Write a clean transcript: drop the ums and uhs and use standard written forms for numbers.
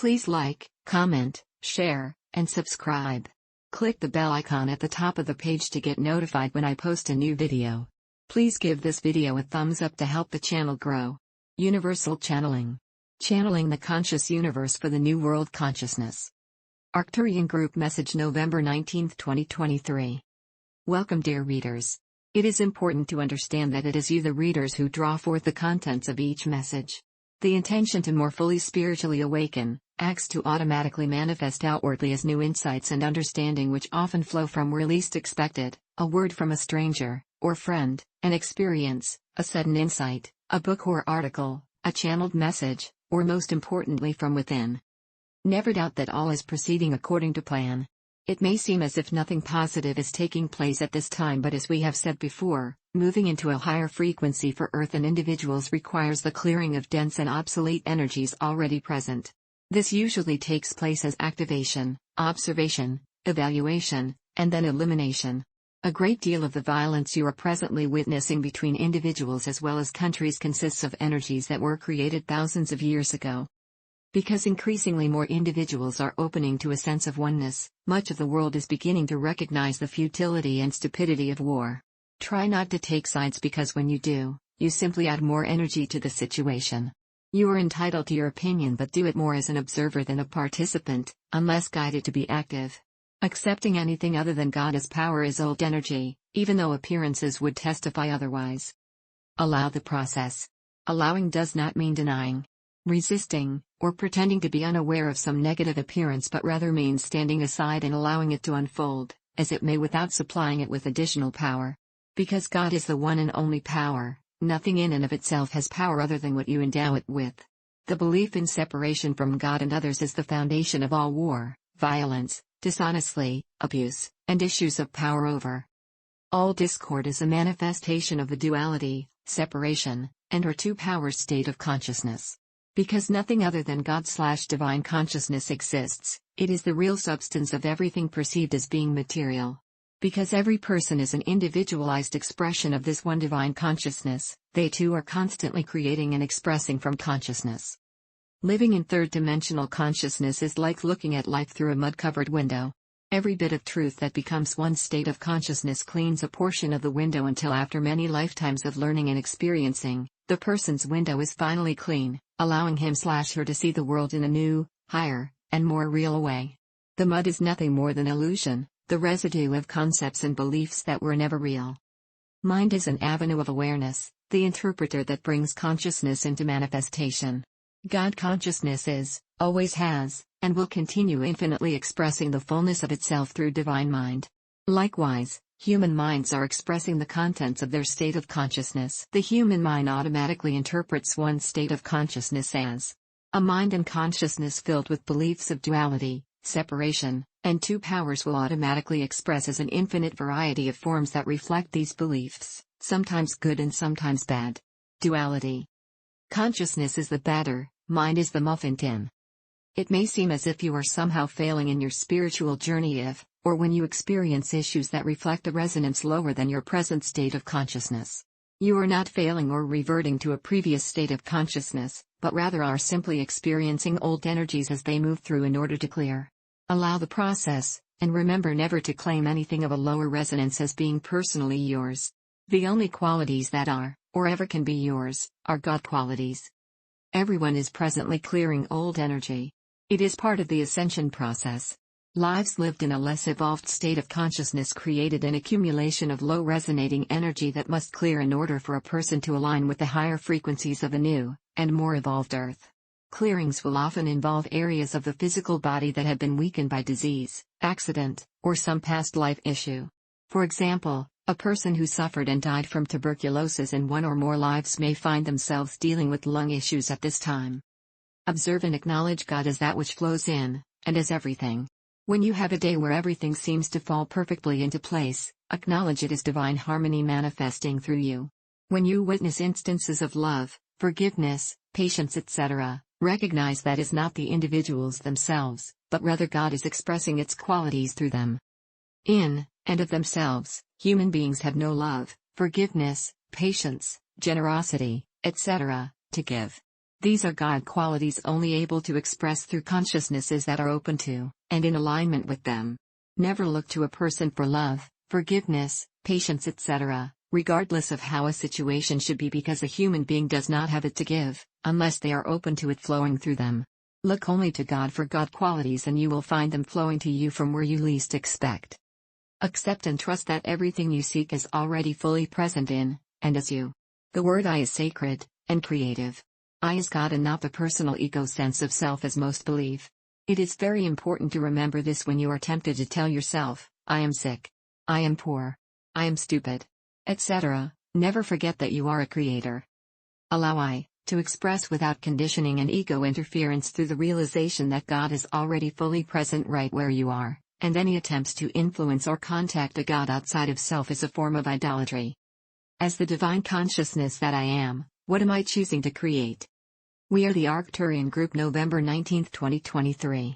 Please like, comment, share, and subscribe. Click the bell icon at the top of the page to get notified when I post a new video. Please give this video a thumbs up to help the channel grow. Universal Channeling. Channeling the conscious universe for the new world consciousness. Arcturian Group Message November 19, 2023. Welcome, dear readers. It is important to understand that it is you, the readers, who draw forth the contents of each message. The intention to more fully spiritually awaken, acts to automatically manifest outwardly as new insights and understanding which often flow from where least expected, a word from a stranger, or friend, an experience, a sudden insight, a book or article, a channeled message, or most importantly from within. Never doubt that all is proceeding according to plan. It may seem as if nothing positive is taking place at this time, but as we have said before, moving into a higher frequency for Earth and individuals requires the clearing of dense and obsolete energies already present. This usually takes place as activation, observation, evaluation, and then elimination. A great deal of the violence you are presently witnessing between individuals as well as countries consists of energies that were created thousands of years ago. Because increasingly more individuals are opening to a sense of oneness, much of the world is beginning to recognize the futility and stupidity of war. Try not to take sides, because when you do, you simply add more energy to the situation. You are entitled to your opinion, but do it more as an observer than a participant, unless guided to be active. Accepting anything other than God as power is old energy, even though appearances would testify otherwise. Allow the process. Allowing does not mean denying, resisting, or pretending to be unaware of some negative appearance, but rather means standing aside and allowing it to unfold, as it may, without supplying it with additional power. Because God is the one and only power, nothing in and of itself has power other than what you endow it with. The belief in separation from God and others is the foundation of all war, violence, dishonesty, abuse, and issues of power over. All discord is a manifestation of the duality, separation, and or two powers state of consciousness. Because nothing other than God/divine consciousness exists, it is the real substance of everything perceived as being material. Because every person is an individualized expression of this one divine consciousness, they too are constantly creating and expressing from consciousness. Living in third-dimensional consciousness is like looking at life through a mud-covered window. Every bit of truth that becomes one state of consciousness cleans a portion of the window until, after many lifetimes of learning and experiencing, the person's window is finally clean, allowing him/her to see the world in a new, higher, and more real way. The mud is nothing more than illusion, the residue of concepts and beliefs that were never real. Mind is an avenue of awareness, the interpreter that brings consciousness into manifestation. God consciousness is, always has, and will continue infinitely expressing the fullness of itself through divine mind. Likewise, human minds are expressing the contents of their state of consciousness. The human mind automatically interprets one state of consciousness as a mind, and consciousness filled with beliefs of duality, separation, and two powers will automatically express as an infinite variety of forms that reflect these beliefs, sometimes good and sometimes bad. Duality. Consciousness is the batter, mind is the muffin tin. It may seem as if you are somehow failing in your spiritual journey if, or when you experience issues that reflect a resonance lower than your present state of consciousness. You are not failing or reverting to a previous state of consciousness, but rather are simply experiencing old energies as they move through in order to clear. Allow the process, and remember never to claim anything of a lower resonance as being personally yours. The only qualities that are, or ever can be yours, are God qualities. Everyone is presently clearing old energy. It is part of the ascension process. Lives lived in a less evolved state of consciousness created an accumulation of low resonating energy that must clear in order for a person to align with the higher frequencies of a new, and more evolved Earth. Clearings will often involve areas of the physical body that have been weakened by disease, accident, or some past life issue. For example, a person who suffered and died from tuberculosis in one or more lives may find themselves dealing with lung issues at this time. Observe and acknowledge God as that which flows in, and as everything. When you have a day where everything seems to fall perfectly into place, acknowledge it as divine harmony manifesting through you. When you witness instances of love, forgiveness, patience, etc., recognize that is not the individuals themselves, but rather God is expressing its qualities through them. In, and of themselves, human beings have no love, forgiveness, patience, generosity, etc., to give. These are God qualities only able to express through consciousnesses that are open to, and in alignment with them. Never look to a person for love, forgiveness, patience, etc., regardless of how a situation should be, because a human being does not have it to give, unless they are open to it flowing through them. Look only to God for God qualities and you will find them flowing to you from where you least expect. Accept and trust that everything you seek is already fully present in, and as you. The word I is sacred, and creative. I is God and not the personal ego sense of self as most believe. It is very important to remember this when you are tempted to tell yourself, I am sick. I am poor. I am stupid. Etc. Never forget that you are a creator. Allow I to express without conditioning and ego interference through the realization that God is already fully present right where you are, and any attempts to influence or contact a God outside of self is a form of idolatry. As the divine consciousness that I am, what am I choosing to create? We are the Arcturian Group, November 19, 2023.